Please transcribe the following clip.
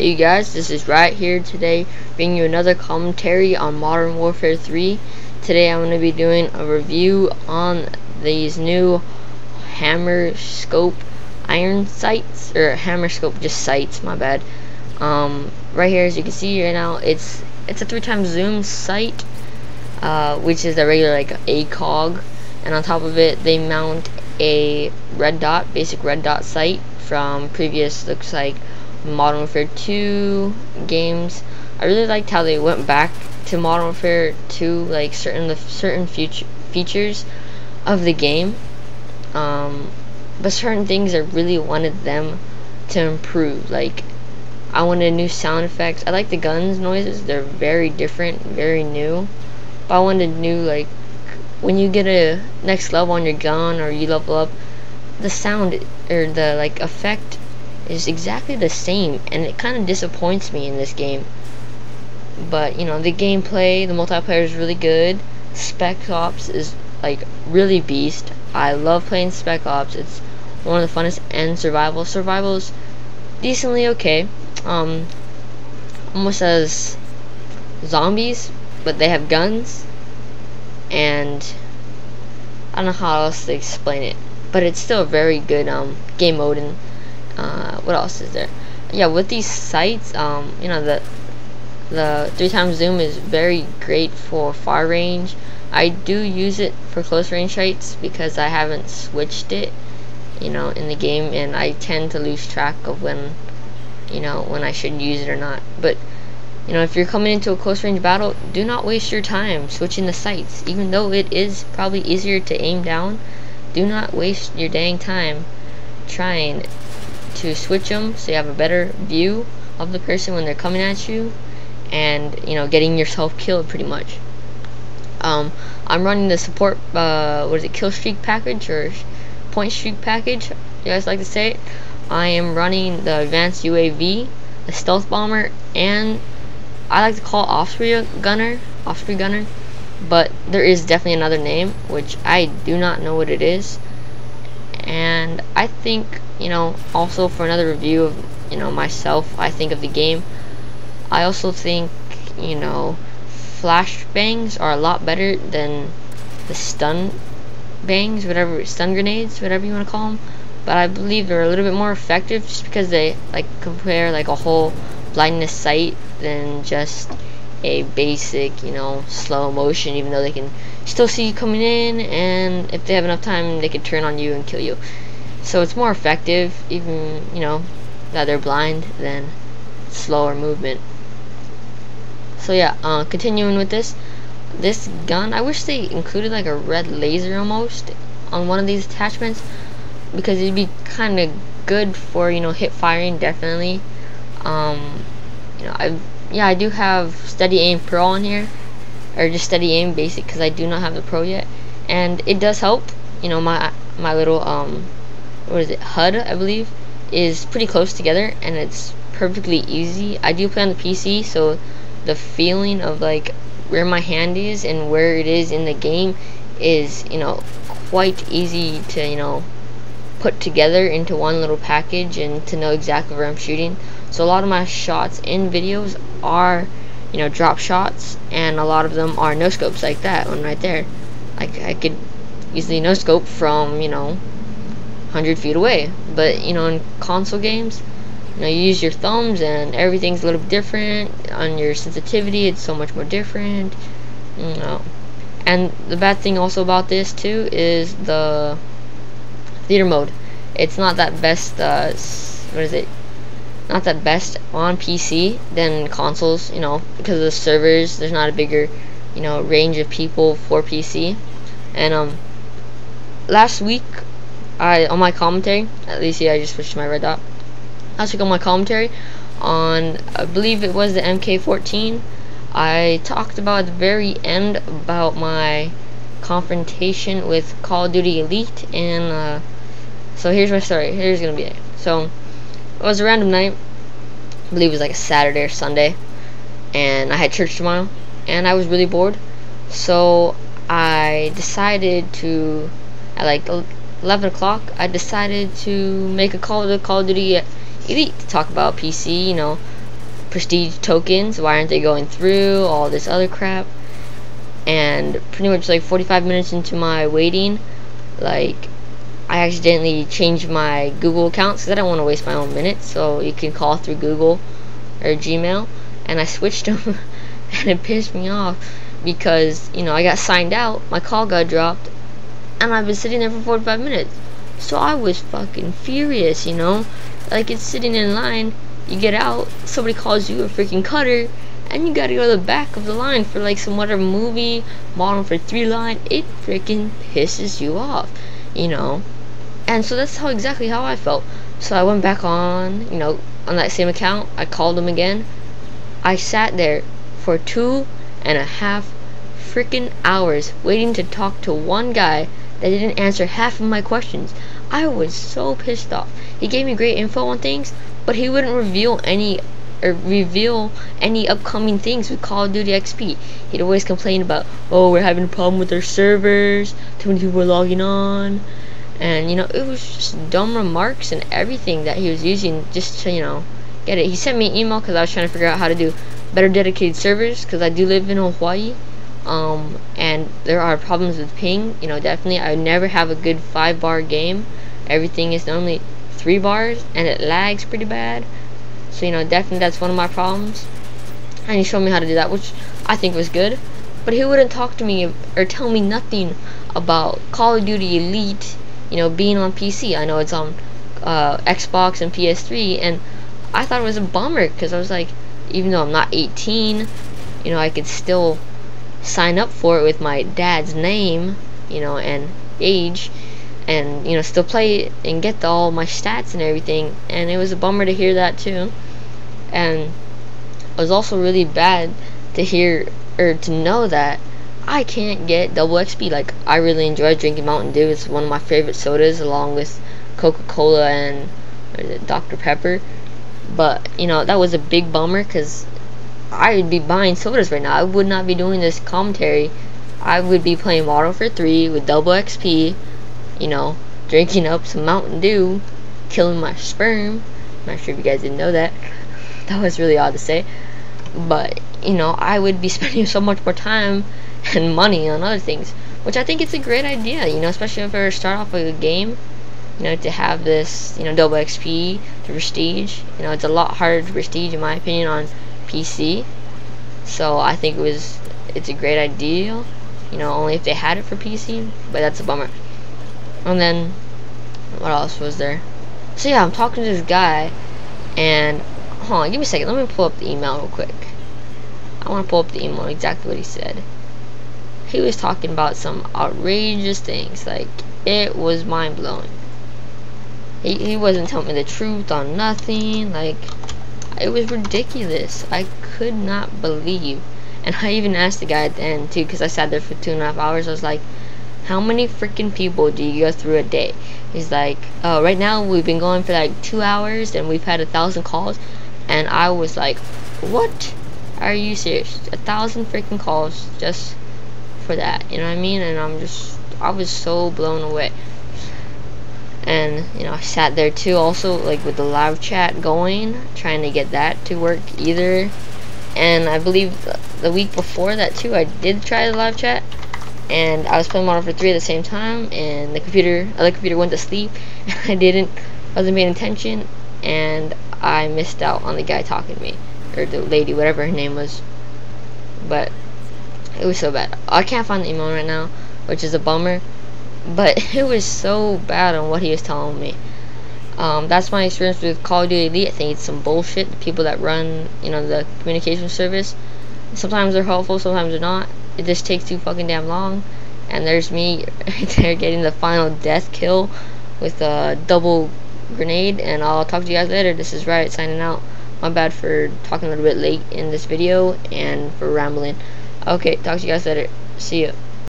Hey guys, this is right here today bringing you another commentary on Modern Warfare 3. Today I'm going to be doing a review on these new hammer scope iron sights, or hammer scope just sights, my bad. Right here, as you can see right now, it's a 3x zoom sight, which is a regular like ACOG, and on top of it they mount a basic red dot sight from previous, looks like, Modern Warfare 2 games. I really liked how they went back to Modern Warfare 2, like certain features of the game, but certain things I really wanted them to improve. Like, I wanted new sound effects. I like the guns noises, they're very different, very new, but I wanted new, like when you get a next level on your gun or you level up, the sound or the like effect is exactly the same, and it kind of disappoints me in this game. But you know, the gameplay, the multiplayer is really good. Spec Ops is like really beast. I love playing Spec Ops. It's one of the funnest. And survival's decently okay, almost as zombies, but they have guns, and I don't know how else to explain it, but it's still a very good game mode. And what else is there? Yeah, with these sights, you know, the 3x zoom is very great for far range. I do use it for close range sights because I haven't switched it, you know, in the game, and I tend to lose track of when I should use it or not. But you know, if you're coming into a close range battle, do not waste your time switching the sights. Even though it is probably easier to aim down, do not waste your dang time trying to switch them so you have a better view of the person when they're coming at you, and you know, getting yourself killed pretty much. I'm running the support what is it, kill streak package, or point streak package, you guys like to say it. I am running the advanced UAV, the stealth bomber, and I like to call it Osprey gunner, but there is definitely another name which I do not know what it is. And I think, you know, also for another review of, you know, myself, I think of the game, I also think, you know, flash bangs are a lot better than the stun bangs, stun grenades, whatever you want to call them. But I believe they're a little bit more effective just because they like compare like a whole blindness sight than just a basic, you know, slow motion, even though they can still see you coming in, and if they have enough time they can turn on you and kill you. So it's more effective, even, you know, that they're blind, than slower movement. So yeah, continuing with this gun, I wish they included like a red laser almost on one of these attachments, because it'd be kind of good for, you know, hip firing, definitely. You know, I do have Steady Aim Pro on here, or just Steady Aim Basic, because I do not have the Pro yet, and it does help. You know, my little what is it, HUD, I believe, is pretty close together, and it's perfectly easy. I do play on the PC, so the feeling of like where my hand is and where it is in the game is, you know, quite easy to, you know, put together into one little package and to know exactly where I'm shooting. So a lot of my shots in videos are, you know, drop shots, and a lot of them are no scopes, like that one right there. Like, I could easily no scope from, you know, 100 feet away. But you know, in console games, you know, you use your thumbs and everything's a little different. On your sensitivity, it's so much more different, you know. And the bad thing also about this too is the theater mode. It's not that best, not that best on PC than consoles, you know, because of the servers. There's not a bigger, you know, range of people for PC. And last week, on my commentary, at least, yeah, I just switched to my red dot. Last week on my commentary on, I believe it was the MK14, I talked about at the very end about my confrontation with Call of Duty Elite, and so here's my story. Here's gonna be it. So it was a random night, I believe it was like a Saturday or Sunday, and I had church tomorrow, and I was really bored, so I decided to, at like 11 o'clock, I decided to make a call to Call of Duty Elite to talk about PC, you know, prestige tokens, why aren't they going through, all this other crap. And pretty much like 45 minutes into my waiting, like, I accidentally changed my Google accounts because I don't want to waste my own minutes, so you can call through Google or Gmail, and I switched them and it pissed me off because, you know, I got signed out, my call got dropped, and I've been sitting there for 45 minutes. So I was fucking furious, you know? Like, it's sitting in line, you get out, somebody calls you a freaking cutter, and you gotta go to the back of the line for like some whatever movie, Model for 3 line. It freaking pisses you off, you know? And so that's exactly how I felt. So I went back on, you know, on that same account. I called them again. I sat there for 2.5 freaking hours waiting to talk to one guy that didn't answer half of my questions. I was so pissed off. He gave me great info on things, but he wouldn't reveal any upcoming things with Call of Duty XP. He'd always complain about, oh, we're having a problem with our servers, too many people are logging on. And, you know, it was just dumb remarks and everything that he was using just to, you know, get it. He sent me an email because I was trying to figure out how to do better dedicated servers, because I do live in Hawaii, and there are problems with ping. You know, definitely I never have a good 5-bar game. Everything is normally 3 bars, and it lags pretty bad. So, you know, definitely that's one of my problems. And he showed me how to do that, which I think was good. But he wouldn't talk to me or tell me nothing about Call of Duty Elite, you know, being on PC. I know it's on Xbox and PS3, and I thought it was a bummer because I was like, even though I'm not 18, you know, I could still sign up for it with my dad's name, you know, and age, and, you know, still play it and get all my stats and everything. And it was a bummer to hear that too. And it was also really bad to hear or to know that I can't get double XP. Like, I really enjoy drinking Mountain Dew. It's one of my favorite sodas, along with Coca-Cola and Dr. Pepper. But, you know, that was a big bummer because I would be buying sodas right now. I would not be doing this commentary. I would be playing Model for 3 with double XP, you know, drinking up some Mountain Dew, killing my sperm. I'm not sure if you guys didn't know that. That was really odd to say. But, you know, I would be spending so much more time and money on other things, which I think it's a great idea, you know, especially if I were to start off with a game, you know, to have this, you know, double XP to prestige. You know, it's a lot harder to prestige, in my opinion, on PC. So I think it's a great idea, you know, only if they had it for PC, but that's a bummer. And then, what else was there? So yeah, I'm talking to this guy, and, hold on, give me a second, let me pull up the email real quick. I want to pull up the email, exactly what he said. He was talking about some outrageous things, like, it was mind-blowing. He wasn't telling me the truth on nothing, like, it was ridiculous. I could not believe. And I even asked the guy at the end, too, because I sat there for 2.5 hours, I was like, how many freaking people do you go through a day? He's like, oh, right now we've been going for like 2 hours, and we've had 1,000 calls. And I was like, what? Are you serious? 1,000 freaking calls just for that, you know what I mean? And I was so blown away. And, you know, I sat there too, also, like, with the live chat going, trying to get that to work either. And I believe the week before that too, I did try the live chat, and I was playing Model for 3 at the same time, and the other computer went to sleep, and I wasn't paying attention, and I missed out on the guy talking to me, or the lady, whatever her name was. But it was so bad. I can't find the email right now, which is a bummer, but it was so bad on what he was telling me. That's my experience with Call of Duty Elite. I think it's some bullshit. The people that run, you know, the communication service, sometimes they're helpful, sometimes they're not. It just takes too fucking damn long. And there's me right there getting the final death kill with a double grenade. And I'll talk to you guys later. This is Riot signing out. My bad for talking a little bit late in this video and for rambling. Okay, talk to you guys later. See ya.